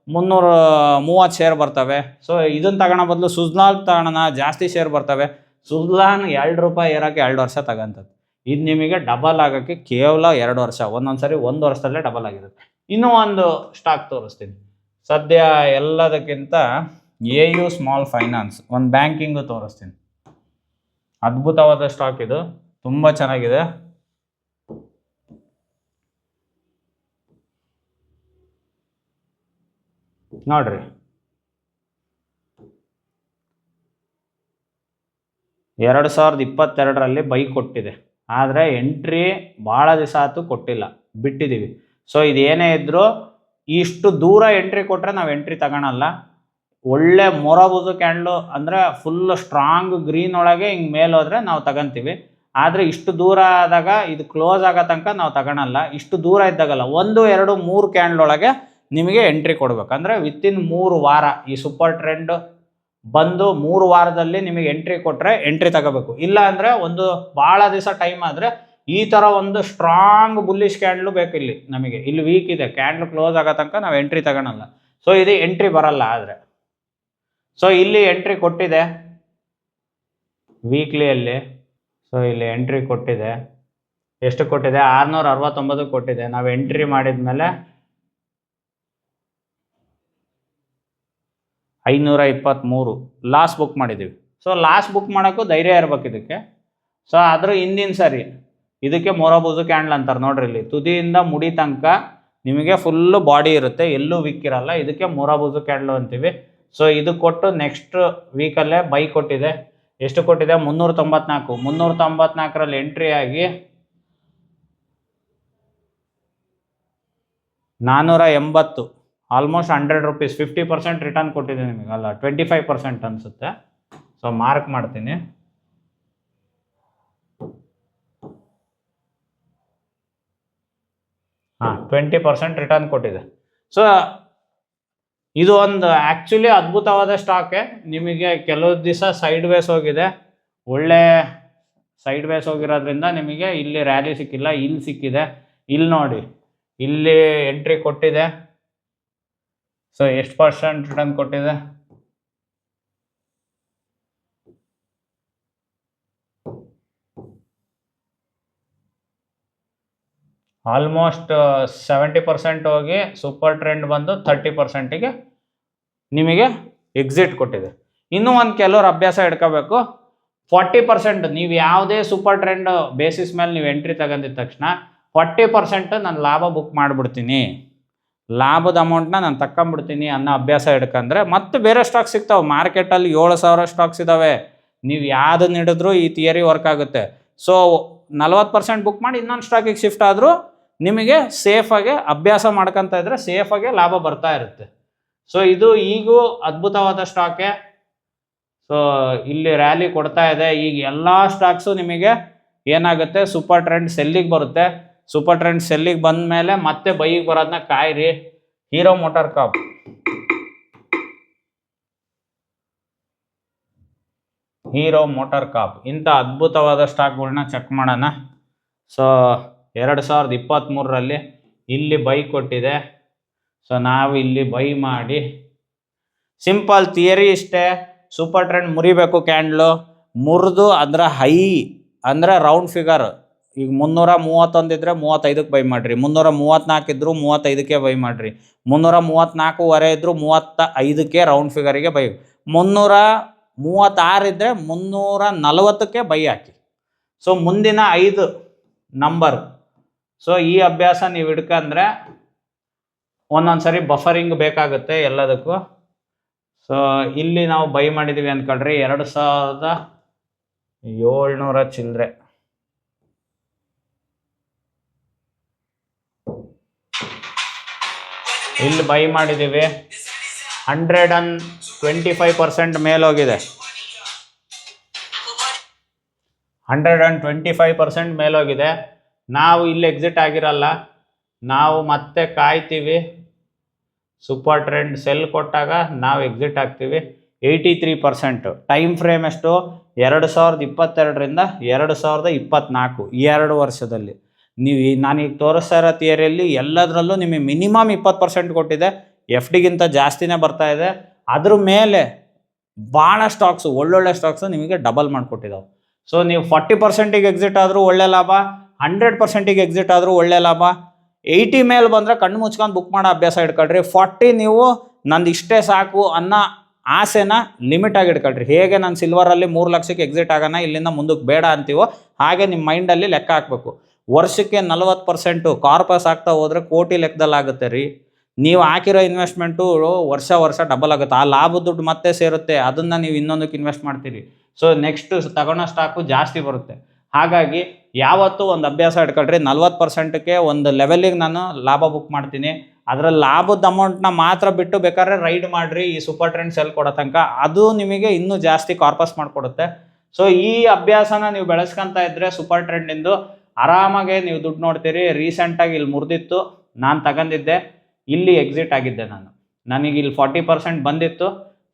330 ಶೇರ್ ಬರ್ತವೆ. ಸೊ ಇದನ್ನು ತಗೊಳ್ಳೋ ಬದಲು ಸುಜ್ಲಾನ್ ತಗೊಳ್ಳೋಣ, ಜಾಸ್ತಿ ಶೇರ್ ಬರ್ತವೆ. ಸುಜ್ಲಾನ್ ₹2 ಏರೋಕ್ಕೆ 2 ವರ್ಷ ತಗೊಂತದ್ದು. ಇದು ನಿಮಗೆ ಡಬಲ್ ಆಗೋಕ್ಕೆ ಕೇವಲ 2 ವರ್ಷ, ಒಂದೊಂದು ಸರಿ 1 ವರ್ಷದಲ್ಲೇ ಡಬಲ್ ಆಗಿರುತ್ತೆ. ಇನ್ನೂ ಒಂದು ಸ್ಟಾಕ್ ತೋರಿಸ್ತೀನಿ. ಸದ್ಯ ಎಲ್ಲದಕ್ಕಿಂತ AU ಸ್ಮಾಲ್ ಫೈನಾನ್ಸ್ ಒಂದು ಬ್ಯಾಂಕಿಂಗು ತೋರಿಸ್ತೀನಿ. ಅದ್ಭುತವಾದ ಸ್ಟಾಕ್ ಇದು, ತುಂಬ ಚೆನ್ನಾಗಿದೆ. ನೋಡ್ರಿ, 2022ರಲ್ಲಿ ಬೈ ಕೊಟ್ಟಿದೆ, ಆದರೆ ಎಂಟ್ರಿ ಭಾಳ ದಿವಸ ಆಯ್ತು ಕೊಟ್ಟಿಲ್ಲ, ಬಿಟ್ಟಿದ್ದೀವಿ. ಸೊ ಇದೇನೇ ಇದ್ದರೂ ಇಷ್ಟು ದೂರ ಎಂಟ್ರಿ ಕೊಟ್ಟರೆ ನಾವು ಎಂಟ್ರಿ ತಗೊಳಲ್ಲ. ಒಳ್ಳೆ ಮೊರಬುದು ಕ್ಯಾಂಡ್ಲು ಅಂದರೆ ಫುಲ್ ಸ್ಟ್ರಾಂಗ್ ಗ್ರೀನ್ ಒಳಗೆ ಹಿಂಗೆ ಮೇಲೆ ಹೋದರೆ ನಾವು ತಗೊತೀವಿ. ಆದರೆ ಇಷ್ಟು ದೂರ ಆದಾಗ ಇದು ಕ್ಲೋಸ್ ಆಗೋ ತನಕ ನಾವು ತಗೊಳಲ್ಲ. ಇಷ್ಟು ದೂರ ಇದ್ದಾಗಲ್ಲ, 1, 2, 3 ಕ್ಯಾಂಡ್ಲೊಳಗೆ ನಿಮಗೆ ಎಂಟ್ರಿ ಕೊಡಬೇಕು. ಅಂದರೆ ವಿತಿನ್ 3 ವಾರ ಈ ಸೂಪರ್ ಟ್ರೆಂಡ್ ಬಂದು 3 ವಾರದಲ್ಲಿ ನಿಮಗೆ ಎಂಟ್ರಿ ಕೊಟ್ಟರೆ ಎಂಟ್ರಿ ತಗೋಬೇಕು. ಇಲ್ಲ ಅಂದರೆ ಒಂದು ಭಾಳ ದಿವಸ ಟೈಮ್ ಆದರೆ ಈ ಥರ ಒಂದು ಸ್ಟ್ರಾಂಗ್ ಬುಲ್ಲಿಶ್ ಕ್ಯಾಂಡ್ಲು ಬೇಕು. ನಮಗೆ ಇಲ್ಲಿ ವೀಕ್ ಇದೆ, ಕ್ಯಾಂಡ್ಲು ಕ್ಲೋಸ್ ಆಗೋ ತನಕ ನಾವು ಎಂಟ್ರಿ ತಗೊಳಲ್ಲ. ಸೊ ಇದು ಎಂಟ್ರಿ ಬರಲ್ಲ. ಆದರೆ ಸೊ ಇಲ್ಲಿ ಎಂಟ್ರಿ ಕೊಟ್ಟಿದೆ ವೀಕ್ಲಿಯಲ್ಲಿ. ಸೊ ಇಲ್ಲಿ ಎಂಟ್ರಿ ಕೊಟ್ಟಿದೆ, ಎಷ್ಟು ಕೊಟ್ಟಿದೆ? 669 ಕೊಟ್ಟಿದೆ. ನಾವು ಎಂಟ್ರಿ ಮಾಡಿದ ಮೇಲೆ 523 ಲಾಸ್ ಬುಕ್ ಮಾಡಿದ್ದೀವಿ. ಸೊ ಲಾಸ್ ಬುಕ್ ಮಾಡೋಕ್ಕೂ ಧೈರ್ಯ ಇರ್ಬೇಕು ಇದಕ್ಕೆ. ಸೊ ಅದ್ರ ಹಿಂದಿನ ಸರಿ ಇದಕ್ಕೆ ಮೊರಬುಜು ಕ್ಯಾಂಡ್ಲ್ ಅಂತಾರೆ ನೋಡ್ರಿ. ಇಲ್ಲಿ ತುದಿಯಿಂದ ಮುಡಿ ತನಕ ನಿಮಗೆ ಫುಲ್ಲು ಬಾಡಿ ಇರುತ್ತೆ, ಎಲ್ಲೂ ವೀಕ್ ಇರಲ್ಲ. ಇದಕ್ಕೆ ಮೊರಬುಜು ಕ್ಯಾಂಡ್ಲು ಅಂತೀವಿ. ಸೊ ಇದು ಕೊಟ್ಟು ನೆಕ್ಸ್ಟ್ ವೀಕಲ್ಲೇ ಬೈ ಕೊಟ್ಟಿದೆ. ಎಷ್ಟು ಕೊಟ್ಟಿದೆ? 394. 394ರಲ್ಲಿ ಎಂಟ್ರಿ ಆಗಿ 480, ಆಲ್ಮೋಸ್ಟ್ ₹100, 50% ರಿಟರ್ನ್ ಕೊಟ್ಟಿದೆ ನಿಮಗೆ. ಅಲ್ಲ, 25% ಅನಿಸುತ್ತೆ. ಸೊ ಮಾರ್ಕ್ ಮಾಡ್ತೀನಿ. ಹಾಂ, 20% ರಿಟರ್ನ್ ಕೊಟ್ಟಿದೆ. ಸೊ ಇದು ಒಂದು ಆ್ಯಕ್ಚುಲಿ ಅದ್ಭುತವಾದ ಸ್ಟಾಕೆ. ನಿಮಗೆ ಕೆಲವು ದಿವಸ ಸೈಡ್ ವೇಸ್ ಹೋಗಿದೆ, ಒಳ್ಳೆ ಸೈಡ್ ವೇಸ್ ಹೋಗಿರೋದ್ರಿಂದ ನಿಮಗೆ ಇಲ್ಲಿ ರ್ಯಾಲಿ ಸಿಕ್ಕಿಲ್ಲ, ಇಲ್ಲಿ ಸಿಕ್ಕಿದೆ. ಇಲ್ಲಿ ನೋಡಿ, ಇಲ್ಲಿ ಎಂಟ್ರಿ ಕೊಟ್ಟಿದೆ. ಸೊ ಎಷ್ಟು ಪರ್ಸೆಂಟ್ ರಿಟರ್ನ್ ಕೊಟ್ಟಿದೆ? ಆಲ್ಮೋಸ್ಟ್ 70% ಹೋಗಿ ಸೂಪರ್ ಟ್ರೆಂಡ್ ಬಂದು 30%ಗೆ ನಿಮಗೆ ಎಕ್ಸಿಟ್ ಕೊಟ್ಟಿದೆ. ಇನ್ನೂ ಒಂದು ಕೆಲವರು ಅಭ್ಯಾಸ ಇಟ್ಕೋಬೇಕು. 40% ನೀವು ಯಾವುದೇ ಸೂಪರ್ ಟ್ರೆಂಡ್ ಬೇಸಿಸ್ ಮೇಲೆ ನೀವು ಎಂಟ್ರಿ ತಗೊಂಡಿದ ತಕ್ಷಣ 40% ನಾನು ಲಾಭ ಬುಕ್ ಮಾಡಿಬಿಡ್ತೀನಿ, ಲಾಭದ ಅಮೌಂಟ್ನ ನಾನು ತಗೊಂಬಿಡ್ತೀನಿ ಅನ್ನೋ ಅಭ್ಯಾಸ ಹಿಡ್ಕಂದ್ರೆ ಮತ್ತೆ ಬೇರೆ ಸ್ಟಾಕ್ ಸಿಗ್ತಾವೆ. ಮಾರ್ಕೆಟಲ್ಲಿ 7,000 ಸ್ಟಾಕ್ಸ್ ಇದ್ದಾವೆ. ನೀವು ಯಾವುದನ್ನ ಹಿಡಿದ್ರೂ ಈ ಥಿಯರಿ ವರ್ಕ್ ಆಗುತ್ತೆ. ಸೊ 40% ಬುಕ್ ಮಾಡಿ ಇನ್ನೊಂದು ಸ್ಟಾಕಿಗೆ ಶಿಫ್ಟ್ ಆದರೂ ನಿಮಗೆ ಸೇಫಾಗಿ ಅಭ್ಯಾಸ ಮಾಡ್ಕೊತ ಇದ್ರೆ ಸೇಫಾಗಿ ಲಾಭ ಬರ್ತಾ ಇರುತ್ತೆ. ಸೊ ಇದು ಈಗೂ ಅದ್ಭುತವಾದ ಸ್ಟಾಕೆ. ಸೊ ಇಲ್ಲಿ ರ್ಯಾಲಿ ಕೊಡ್ತಾ ಇದೆ. ಈಗ ಎಲ್ಲ ಸ್ಟಾಕ್ಸು ನಿಮಗೆ ಏನಾಗುತ್ತೆ, ಸೂಪರ್ ಟ್ರೆಂಡ್ ಸೆಲ್ಲಿಗೆ ಬರುತ್ತೆ. ಸೂಪರ್ ಟ್ರೆಂಡ್ ಸೆಲ್ಲಿಗೆ ಬಂದ ಮೇಲೆ ಮತ್ತೆ ಬೈಗೆ ಬರೋದನ್ನ ಕಾಯಿರಿ. Hero Motor Corp, Hero Motor Corp ಇಂಥ ಅದ್ಭುತವಾದ ಸ್ಟಾಕ್ಗಳನ್ನ ಚೆಕ್ ಮಾಡೋಣ. ಸೊ 2023ರಲ್ಲಿ ಇಲ್ಲಿ ಬೈ ಕೊಟ್ಟಿದೆ. ಸೊ ನಾವು ಇಲ್ಲಿ ಬೈ ಮಾಡಿ, ಸಿಂಪಲ್ ಥಿಯರಿ ಇಷ್ಟೇ. ಸೂಪರ್ ಟ್ರೆಂಡ್ ಮುರಿಬೇಕು, ಕ್ಯಾಂಡ್ಲು ಮುರಿದು ಅದರ ಹೈ ಅಂದರೆ ರೌಂಡ್ ಫಿಗರ್, ಈಗ 331 ಇದ್ದರೆ 35ಕ್ಕೆ ಬೈ ಮಾಡಿರಿ, 334 ಇದ್ದರೂ 35ಕ್ಕೆ ಬೈ ಮಾಡಿರಿ, 334.5 ಇದ್ದರೂ 35ಕ್ಕೆ ರೌಂಡ್ ಫಿಗರಿಗೆ ಬೈ, 336 ಇದ್ದರೆ 340ಕ್ಕೆ ಬೈ ಹಾಕಿ. ಸೊ ಮುಂದಿನ 5 ನಂಬರ್. ಸೊ ಈ ಅಭ್ಯಾಸ ನೀವು ಹಿಡ್ಕಂದ್ರೆ ಒಂದೊಂದು ಸರಿ ಬಫರಿಂಗ್ ಬೇಕಾಗುತ್ತೆ ಎಲ್ಲದಕ್ಕೂ. ಸೊ ಇಲ್ಲಿ ನಾವು ಬೈ ಮಾಡಿದ್ದೀವಿ ಅಂದ್ಕೊಳ್ರಿ 2700 ಚಿಲ್ಲರೆ. ಇಲ್ಲಿ ಬೈ ಮಾಡಿದ್ದೀವಿ 125% ಮೇಲೋಗಿದೆ, 125% ಮೇಲೋಗಿದೆ. ನಾವು ಇಲ್ಲಿ ಎಕ್ಸಿಟ್ ಆಗಿರಲ್ಲ, ನಾವು ಮತ್ತೆ ಕಾಯ್ತೀವಿ. ಸೂಪರ್ ಟ್ರೆಂಡ್ ಸೆಲ್ ಕೊಟ್ಟಾಗ ನಾವು ಎಕ್ಸಿಟ್ ಆಗ್ತೀವಿ. 83%. ಟೈಮ್ ಫ್ರೇಮ್ ಎಷ್ಟು? 2022ರಿಂದ 2024, 2 ವರ್ಷದಲ್ಲಿ. ನೀವು ನಾನೀಗ ತೋರಿಸ್ತಾ ಇರೋ ಥಿಯರಿಯಲ್ಲಿ ಎಲ್ಲದರಲ್ಲೂ ನಿಮಗೆ ಮಿನಿಮಮ್ 20% ಕೊಟ್ಟಿದೆ. ಎಫ್ ಡಿಗಿಂತ ಜಾಸ್ತಿನೇ ಬರ್ತಾ ಇದೆ. ಅದ್ರ ಮೇಲೆ ಭಾಳ ಸ್ಟಾಕ್ಸು, ಒಳ್ಳೊಳ್ಳೆ ಸ್ಟಾಕ್ಸು ನಿಮಗೆ ಡಬಲ್ ಮಾಡಿಕೊಟ್ಟಿದ್ದಾವೆ. ಸೊ ನೀವು 40%ಗೆ ಎಕ್ಸಿಟ್ ಆದರೂ ಒಳ್ಳೆ ಲಾಭ, 100%ಗೆ ಎಕ್ಸಿಟ್ ಆದರೂ ಒಳ್ಳೆ ಲಾಭ. 80 ಮೇಲೆ ಬಂದರೆ ಕಣ್ಣು ಮುಚ್ಕೊಂಡು ಬುಕ್ ಮಾಡೋ ಅಭ್ಯಾಸ ಇಟ್ಕೊಳ್ರಿ. 40 ನೀವು ನಂದು ಇಷ್ಟೇ ಸಾಕು ಅನ್ನೋ ಆಸೆನ ಲಿಮಿಟಾಗಿ ಇಟ್ಕೊಳ್ರಿ. ಹೇಗೆ ನಾನು ಸಿಲ್ವರಲ್ಲಿ 3 ಲಕ್ಷಕ್ಕೆ ಎಕ್ಸಿಟ್ ಆಗೋಣ, ಇಲ್ಲಿಂದ ಮುಂದಕ್ಕೆ ಬೇಡ ಅಂತೀವೋ ಹಾಗೆ ನಿಮ್ಮ ಮೈಂಡಲ್ಲಿ ಲೆಕ್ಕ ಹಾಕಬೇಕು. ವರ್ಷಕ್ಕೆ 40% ಕಾರ್ಪಸ್ ಆಗ್ತಾ ಹೋದರೆ ಕೋಟಿ ಲೆಕ್ಕದಲ್ಲಾಗುತ್ತೆ ರೀ. ನೀವು ಹಾಕಿರೋ ಇನ್ವೆಸ್ಟ್ಮೆಂಟು ವರ್ಷ ಡಬಲ್ ಆಗುತ್ತೆ. ಆ ಲಾಭದ ದುಡ್ಡು ಮತ್ತೆ ಸೇರುತ್ತೆ, ಅದನ್ನು ನೀವು ಇನ್ನೊಂದಕ್ಕೆ ಇನ್ವೆಸ್ಟ್ ಮಾಡ್ತೀರಿ. ಸೊ ನೆಕ್ಸ್ಟ್ ತಗೊಳ್ಳೋ ಸ್ಟಾಕು ಜಾಸ್ತಿ ಬರುತ್ತೆ. ಹಾಗಾಗಿ ಯಾವತ್ತೂ ಒಂದು ಅಭ್ಯಾಸ ಇಟ್ಕೊಳ್ರಿ, 40%ಕ್ಕೆ ಒಂದು ಲೆವೆಲಿಗೆ ನಾನು ಲಾಭ ಬುಕ್ ಮಾಡ್ತೀನಿ. ಅದರ ಲಾಭದ ಅಮೌಂಟ್ನ ಮಾತ್ರ ಬಿಟ್ಟು ಬೇಕಾದ್ರೆ ರೈಡ್ ಮಾಡಿರಿ ಈ ಸೂಪರ್ ಟ್ರೆಂಡ್ ಸೆಲ್ ಕೊಡೋ ತನಕ, ಅದು ನಿಮಗೆ ಇನ್ನೂ ಜಾಸ್ತಿ ಕಾರ್ಪಸ್ ಮಾಡಿಕೊಡುತ್ತೆ. ಸೊ ಈ ಅಭ್ಯಾಸನ ನೀವು ಬೆಳೆಸ್ಕೊತಾ ಇದ್ದರೆ ಸೂಪರ್ ಟ್ರೆಂಡಿಂದು ಆರಾಮಾಗೆ ನೀವು ದುಡ್ಡು ನೋಡ್ತೀರಿ. ರೀಸೆಂಟಾಗಿ ಇಲ್ಲಿ ಮುರಿದಿತ್ತು, ನಾನು ತಗೊಂಡಿದ್ದೆ, ಇಲ್ಲಿ ಎಕ್ಸಿಟ್ ಆಗಿದ್ದೆ. ನನಗೆ ಇಲ್ಲಿ 40% ಬಂದಿತ್ತು.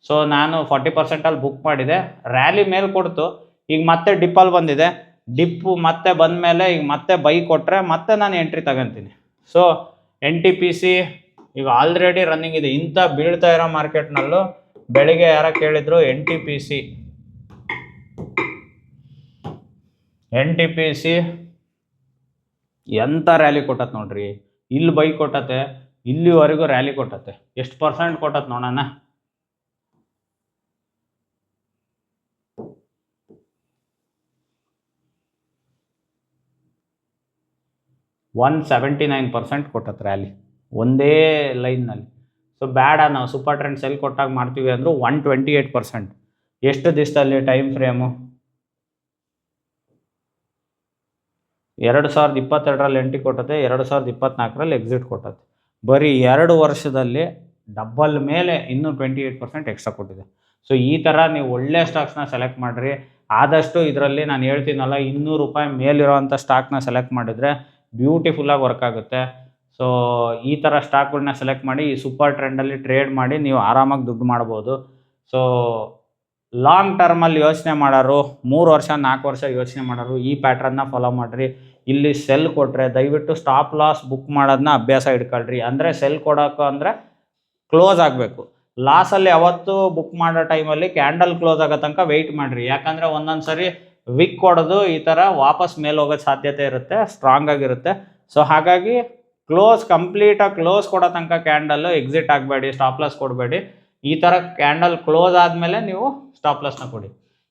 ಸೊ ನಾನು 40%ಅಲ್ಲಿ ಬುಕ್ ಮಾಡಿದೆ. ರ್ಯಾಲಿ ಮೇಲೆ ಕೊಡ್ತು, ಈಗ ಮತ್ತೆ ಡಿಪ್ಪಲ್ಲಿ ಬಂದಿದೆ. ಡಿಪ್ಪು ಮತ್ತೆ ಬಂದ ಮೇಲೆ ಈಗ ಮತ್ತೆ ಬೈ ಕೊಟ್ಟರೆ ಮತ್ತೆ ನಾನು ಎಂಟ್ರಿ ತಗೊತೀನಿ. ಸೊ NTPC ಈಗ ಆಲ್ರೆಡಿ ರನ್ನಿಂಗ್ ಇದೆ. ಇಂಥ ಬೀಳ್ತಾ ಇರೋ ಮಾರ್ಕೆಟ್ನಲ್ಲೂ ಬೆಳಿಗ್ಗೆ ಯಾರ ಕೇಳಿದ್ರು NTPC ಎಂಥ ರ್ಯಾಲಿ ಕೊಟ್ಟತ್ ನೋಡ್ರಿ. ಇಲ್ಲಿ ಬೈ ಕೊಟ್ಟತೆ, ಇಲ್ಲಿವರೆಗೂ ರ್ಯಾಲಿ ಕೊಟ್ಟತೆ. ಎಷ್ಟು ಪರ್ಸೆಂಟ್ ಕೊಟ್ಟತ್ ನೋಡೋಣ. 179% ಕೊಟ್ಟತ್ ರ್ಯಾಲಿ ಒಂದೇ ಲೈನ್ನಲ್ಲಿ. ಸೊ ಬೇಡ, ನಾವು ಸೂಪರ್ ಟ್ರೆಂಡ್ ಸೆಲ್ ಕೊಟ್ಟಾಗ ಮಾಡ್ತೀವಿ ಅಂದರೂ 128%. ಎಷ್ಟು ದಿವಸದಲ್ಲಿ ಟೈಮ್ ಫ್ರೇಮು? 2022ರಲ್ಲಿ ಎಂಟ್ರಿ ಕೊಟ್ಟತೆ, 2024ರಲ್ಲಿ ಎಕ್ಸಿಟ್ ಕೊಟ್ಟತೆ. ಬರೀ 2 ವರ್ಷದಲ್ಲಿ ಡಬ್ಬಲ್ ಮೇಲೆ ಇನ್ನೂ 28% ಎಕ್ಸ್ಟ್ರಾ ಕೊಟ್ಟಿದೆ. ಸೊ ಈ ಥರ ನೀವು ಒಳ್ಳೆ ಸ್ಟಾಕ್ಸ್ನ ಸೆಲೆಕ್ಟ್ ಮಾಡಿರಿ. ಆದಷ್ಟು ಇದರಲ್ಲಿ ನಾನು ಹೇಳ್ತೀನಲ್ಲ, 200 ರೂಪಾಯಿ ಮೇಲಿರೋವಂಥ ಸ್ಟಾಕ್ನ ಸೆಲೆಕ್ಟ್ ಮಾಡಿದರೆ ಬ್ಯೂಟಿಫುಲ್ಲಾಗಿ ವರ್ಕ್ ಆಗುತ್ತೆ. ಸೊ ಈ ಥರ ಸ್ಟಾಕ್ಗಳನ್ನ ಸೆಲೆಕ್ಟ್ ಮಾಡಿ ಈ ಸೂಪರ್ ಟ್ರೆಂಡಲ್ಲಿ ಟ್ರೇಡ್ ಮಾಡಿ ನೀವು ಆರಾಮಾಗಿ ದುಡ್ಡು ಮಾಡ್ಬೋದು. ಸೊ ಲಾಂಗ್ ಟರ್ಮಲ್ಲಿ ಯೋಚನೆ ಮಾಡೋರು, 3 ವರ್ಷ 4 ವರ್ಷ ಯೋಚನೆ ಮಾಡೋರು ಈ ಪ್ಯಾಟ್ರನ್ನ ಫಾಲೋ ಮಾಡಿರಿ. ಇಲ್ಲಿ ಸೆಲ್ ಕೊಟ್ಟರೆ ದಯವಿಟ್ಟು ಸ್ಟಾಪ್ ಲಾಸ್ ಬುಕ್ ಮಾಡೋದನ್ನ ಅಭ್ಯಾಸ ಇಟ್ಕೊಳ್ರಿ. ಅಂದರೆ ಸೆಲ್ ಕೊಡೋಕೆ ಅಂದರೆ ಕ್ಲೋಸ್ ಆಗಬೇಕು. ಲಾಸಲ್ಲಿ ಯಾವತ್ತು ಬುಕ್ ಮಾಡೋ ಟೈಮಲ್ಲಿ ಕ್ಯಾಂಡಲ್ ಕ್ಲೋಸ್ ಆಗೋ ತನಕ ವೆಯ್ಟ್ ಮಾಡಿರಿ. ಯಾಕಂದರೆ ಒಂದೊಂದು ಸರಿ ವಿಕ್ ಕೊಡೋದು ಈ ಥರ ವಾಪಸ್ ಮೇಲೆ ಹೋಗೋ ಸಾಧ್ಯತೆ ಇರುತ್ತೆ, ಸ್ಟ್ರಾಂಗ್ ಆಗಿರುತ್ತೆ. ಸೊ ಹಾಗಾಗಿ ಕಂಪ್ಲೀಟಾಗಿ ಕ್ಲೋಸ್ ಕೊಡೋ ತನಕ ಕ್ಯಾಂಡಲ್ಲು ಎಕ್ಸಿಟ್ ಆಗಬೇಡಿ, ಸ್ಟಾಪ್ ಲಾಸ್ ಕೊಡಬೇಡಿ. ಈ ಥರ ಕ್ಯಾಂಡಲ್ ಕ್ಲೋಸ್ ಆದಮೇಲೆ ನೀವು ಸ್ಟಾಪ್ ಲಾಸ್ನ ಕೊಡಿ.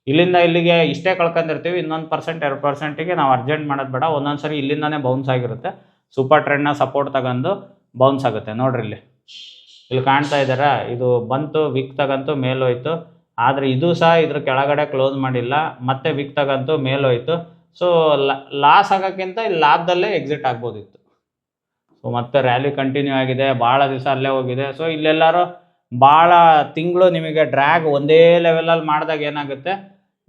ಇಲ್ಲಿಂದ ಇಲ್ಲಿಗೆ ಇಷ್ಟೇ ಕಳ್ಕೊಂಡಿರ್ತೀವಿ, ಇನ್ನೊಂದು 1% 2%ಗೆ ನಾವು ಅರ್ಜೆಂಟ್ ಮಾಡೋದು ಬೇಡ. ಒಂದೊಂದು ಸರಿ ಇಲ್ಲಿಂದಾನೇ ಬೌನ್ಸ್ ಆಗಿರುತ್ತೆ. ಸೂಪರ್ ಟ್ರೆಂಡ್ನ ಸಪೋರ್ಟ್ ತಗೊಂಡು ಬೌನ್ಸ್ ಆಗುತ್ತೆ. ನೋಡ್ರಿ ಇಲ್ಲಿ ಕಾಣ್ತಾ ಇದ್ದಾರಾ, ಇದು ಬಂತು ವಿಕ್ ತಗಂತು ಮೇಲೋಯ್ತು. ಆದರೆ ಇದು ಸಹ ಇದ್ರ ಕೆಳಗಡೆ ಕ್ಲೋಸ್ ಮಾಡಿಲ್ಲ, ಮತ್ತೆ ವಿಕ್ ತಗಂತು ಮೇಲೋಯ್ತು. ಸೊ ಲಾಸ್ ಆಗೋಕ್ಕಿಂತ ಇಲ್ಲಿ ಲಾಭದಲ್ಲೇ ಎಕ್ಸಿಟ್ ಆಗ್ಬೋದಿತ್ತು. ಸೊ ಮತ್ತೆ ರ್ಯಾಲಿ ಕಂಟಿನ್ಯೂ ಆಗಿದೆ, ಭಾಳ ದಿವಸ ಅಲ್ಲೇ ಹೋಗಿದೆ. ಸೊ ಇಲ್ಲೆಲ್ಲರೂ ಭಾಳ ತಿಂಗಳು ನಿಮಗೆ ಡ್ರ್ಯಾಗ್ ಒಂದೇ ಲೆವೆಲಲ್ಲಿ ಮಾಡಿದಾಗ ಏನಾಗುತ್ತೆ,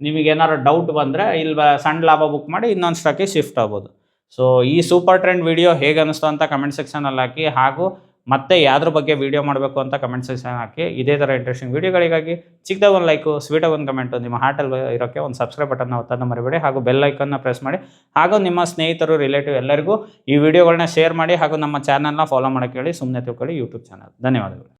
ನಿಮಗೇನಾದ್ರು ಡೌಟ್ ಬಂದರೆ ಇಲ್ಲಿ ಸಣ್ಣ ಲಾಭ ಬುಕ್ ಮಾಡಿ ಇನ್ನೊಂದು ಸ್ಟಾಕಿಗೆ ಶಿಫ್ಟ್ ಆಗ್ಬೋದು. ಸೊ ಈ ಸೂಪರ್ ಟ್ರೆಂಡ್ ವಿಡಿಯೋ ಹೇಗೆ ಅನ್ನಿಸ್ತು ಅಂತ ಕಮೆಂಟ್ ಸೆಕ್ಷನಲ್ಲಿ ಹಾಕಿ. ಹಾಗೂ ಮತ್ತೆ ಯಾವ್ದ್ರ ಬಗ್ಗೆ ವೀಡಿಯೋ ಮಾಡಬೇಕು ಅಂತ ಕಮೆಂಟ್ ಸೆಕ್ಷನ್ ಹಾಕಿ. ಇದೇ ಥರ ಇಂಟ್ರೆಸ್ಟಿಂಗ್ ವೀಡಿಯೋಗಳಿಗಾಗಿ ಚಿಕ್ಕದಾಗ ಒಂದು ಲೈಕು, ಸ್ವೀಟಾಗಿ ಒಂದು ಕಮೆಂಟು, ನಿಮ್ಮ ಹಾರ್ಟಲ್ಲಿ ಇರೋಕ್ಕೆ ಒಂದು ಸಬ್ಸ್ಕ್ರೈಬ್ ಬಟನ್ನ ಒತ್ತೋದನ್ನ ಮರಿಬೇಡಿ. ಹಾಗೂ ಬೆಲ್ ಐಕನ್ನ ಪ್ರೆಸ್ ಮಾಡಿ. ಹಾಗೂ ನಿಮ್ಮ ಸ್ನೇಹಿತರು, ರಿಲೇಟಿವ್ ಎಲ್ಲರಿಗೂ ಈ ವಿಡಿಯೋಗಳನ್ನ ಶೇರ್ ಮಾಡಿ. ಹಾಗೂ ನಮ್ಮ ಚಾನಲ್ನ ಫಾಲೋ ಮಾಡೋಕ್ಕೆ ಹೇಳಿ. ಸುಮ್ಮನೆ ತಿಳ್ಕೊಳ್ಳಿ ಯೂಟ್ಯೂಬ್ ಚಾನಲ್. ಧನ್ಯವಾದಗಳು.